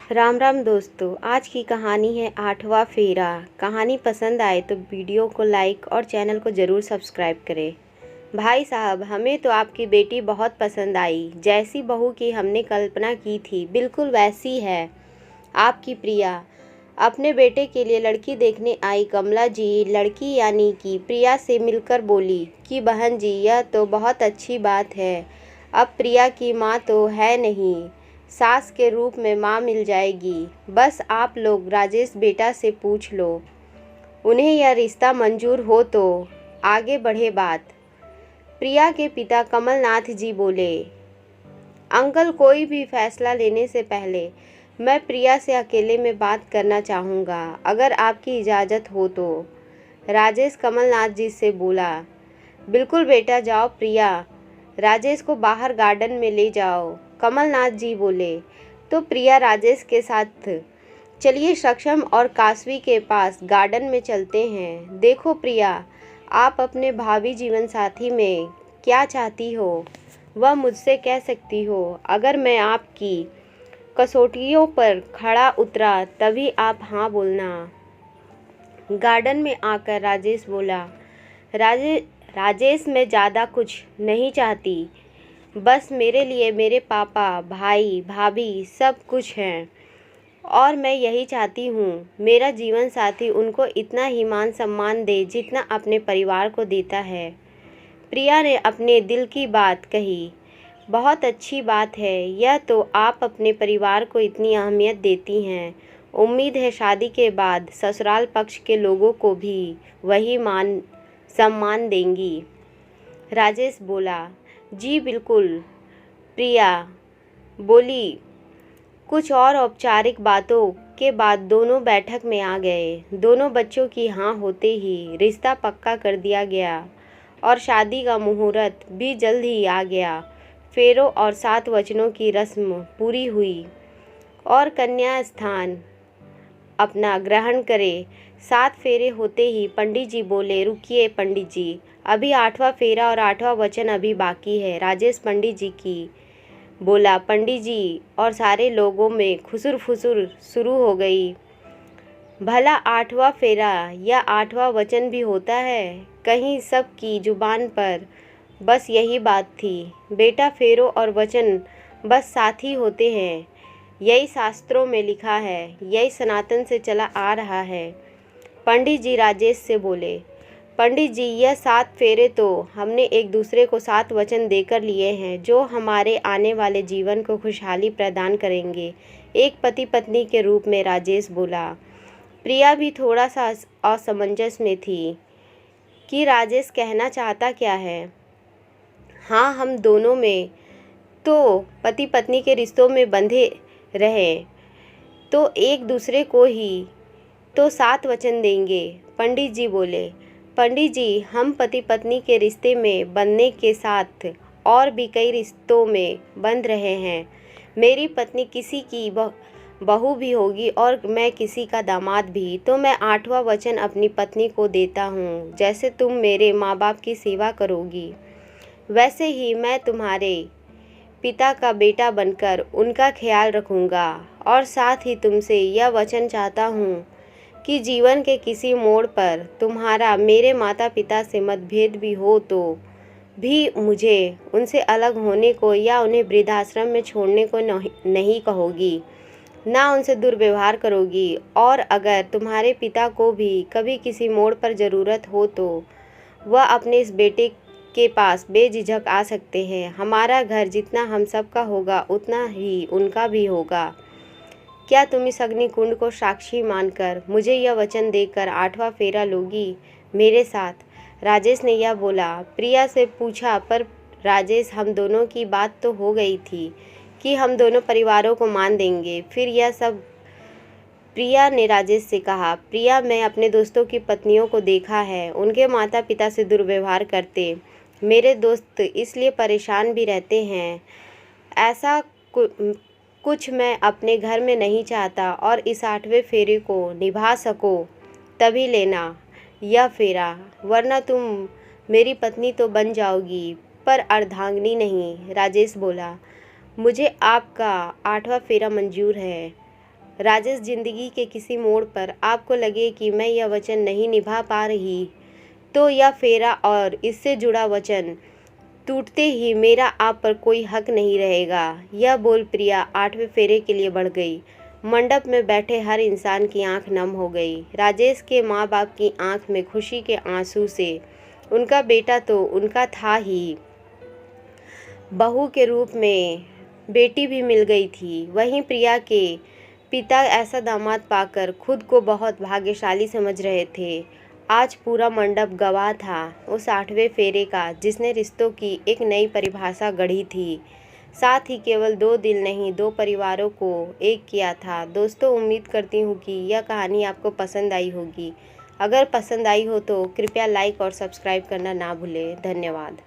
राम राम दोस्तों। आज की कहानी है आठवां फेरा। कहानी पसंद आए तो वीडियो को लाइक और चैनल को ज़रूर सब्सक्राइब करें। भाई साहब, हमें तो आपकी बेटी बहुत पसंद आई। जैसी बहू की हमने कल्पना की थी बिल्कुल वैसी है आपकी प्रिया। अपने बेटे के लिए लड़की देखने आई कमला जी लड़की यानी कि प्रिया से मिलकर बोली कि बहन जी, यह तो बहुत अच्छी बात है। अब प्रिया की माँ तो है नहीं, सास के रूप में माँ मिल जाएगी। बस आप लोग राजेश बेटा से पूछ लो, उन्हें यह रिश्ता मंजूर हो तो आगे बढ़े बात। प्रिया के पिता कमलनाथ जी बोले, अंकल, कोई भी फैसला लेने से पहले मैं प्रिया से अकेले में बात करना चाहूँगा, अगर आपकी इजाज़त हो तो। राजेश कमलनाथ जी से बोला, बिल्कुल बेटा, जाओ प्रिया, राजेश को बाहर गार्डन में ले जाओ। कमलनाथ जी बोले, तो प्रिया राजेश के साथ चलिए सक्षम और काशवी के पास गार्डन में चलते हैं। देखो प्रिया, आप अपने भावी जीवन साथी में क्या चाहती हो वह मुझसे कह सकती हो। अगर मैं आपकी कसौटियों पर खड़ा उतरा तभी आप हाँ बोलना। गार्डन में आकर राजेश बोला, राजेश, मैं ज़्यादा कुछ नहीं चाहती, बस मेरे लिए मेरे पापा, भाई, भाभी सब कुछ हैं और मैं यही चाहती हूँ मेरा जीवन साथी उनको इतना ही मान सम्मान दे जितना अपने परिवार को देता है। प्रिया ने अपने दिल की बात कही। बहुत अच्छी बात है, यह तो आप अपने परिवार को इतनी अहमियत देती हैं। उम्मीद है शादी के बाद ससुराल पक्ष के लोगों को भी वही मान सम्मान देंगी। राजेश बोला, जी बिल्कुल। प्रिया बोली। कुछ और औपचारिक बातों के बाद दोनों बैठक में आ गए। दोनों बच्चों की हाँ होते ही रिश्ता पक्का कर दिया गया और शादी का मुहूर्त भी जल्द ही आ गया। फेरों और 7 वचनों की रस्म पूरी हुई और कन्या स्थान अपना ग्रहण करे। 7 फेरे होते ही पंडित जी बोले, रुकिए पंडित जी, अभी 8वां फेरा और 8वां वचन अभी बाकी है। राजेश पंडित जी की बोला। पंडित जी और सारे लोगों में खुसुर फुसुर शुरू हो गई। भला 8वां फेरा या 8वां वचन भी होता है? कहीं सब की जुबान पर बस यही बात थी। बेटा, फेरों और वचन बस साथ ही होते हैं, यही शास्त्रों में लिखा है, यही सनातन से चला आ रहा है। पंडित जी राजेश से बोले, पंडित जी, यह 7 फेरे तो हमने एक दूसरे को 7 वचन देकर लिए हैं जो हमारे आने वाले जीवन को खुशहाली प्रदान करेंगे। एक पति पत्नी के रूप में। राजेश बोला। प्रिया भी थोड़ा सा असमंजस में थी कि राजेश कहना चाहता क्या है। हाँ, हम दोनों में तो पति पत्नी के रिश्तों में बंधे रहे तो एक दूसरे को ही तो 7 वचन देंगे। पंडित जी बोले, पंडित जी, हम पति पत्नी के रिश्ते में बंधने के साथ और भी कई रिश्तों में बंध रहे हैं। मेरी पत्नी किसी की बहू भी होगी और मैं किसी का दामाद भी, तो मैं 8वां वचन अपनी पत्नी को देता हूँ। जैसे तुम मेरे माँ बाप की सेवा करोगी वैसे ही मैं तुम्हारे पिता का बेटा बनकर उनका ख्याल रखूँगा। और साथ ही तुमसे यह वचन चाहता हूँ कि जीवन के किसी मोड़ पर तुम्हारा मेरे माता पिता से मतभेद भी हो तो भी मुझे उनसे अलग होने को या उन्हें वृद्धाश्रम में छोड़ने को नहीं कहोगी, ना उनसे दुर्व्यवहार करोगी। और अगर तुम्हारे पिता को भी कभी किसी मोड़ पर ज़रूरत हो तो वह अपने इस बेटे के पास बेझिझक आ सकते हैं। हमारा घर जितना हम सबका होगा उतना ही उनका भी होगा। क्या तुम इस अग्निकुंड को साक्षी मानकर मुझे यह वचन देकर 8वां फेरा लोगी मेरे साथ? राजेश ने यह बोला। प्रिया से पूछा, पर राजेश, हम दोनों की बात तो हो गई थी कि हम दोनों परिवारों को मान देंगे, फिर यह सब? प्रिया ने राजेश से कहा, प्रिया, मैं अपने दोस्तों की पत्नियों को देखा है, उनके माता पिता से दुर्व्यवहार करते। मेरे दोस्त इसलिए परेशान भी रहते हैं। ऐसा कुछ मैं अपने घर में नहीं चाहता और इस 8वें फेरे को निभा सको तभी लेना यह फेरा, वरना तुम मेरी पत्नी तो बन जाओगी पर अर्धांगिनी नहीं। राजेश बोला, मुझे आपका 8वां फेरा मंजूर है। राजेश, जिंदगी के किसी मोड़ पर आपको लगे कि मैं यह वचन नहीं निभा पा रही, तो यह फेरा और इससे जुड़ा वचन टूटते ही मेरा आप पर कोई हक नहीं रहेगा। यह बोल प्रिया 8वें फेरे के लिए बढ़ गई। मंडप में बैठे हर इंसान की आंख नम हो गई। राजेश के माँ बाप की आंख में खुशी के आंसू से उनका बेटा तो उनका था ही, बहू के रूप में बेटी भी मिल गई थी। वहीं प्रिया के पिता ऐसा दामाद पाकर खुद को बहुत भाग्यशाली समझ रहे थे। आज पूरा मंडप गवाह था उस 8वें फेरे का, जिसने रिश्तों की एक नई परिभाषा गढ़ी थी। साथ ही केवल 2 दिल नहीं, 2 परिवारों को एक किया था। दोस्तों, उम्मीद करती हूँ कि यह कहानी आपको पसंद आई होगी। अगर पसंद आई हो तो कृपया लाइक और सब्सक्राइब करना ना भूलें। धन्यवाद।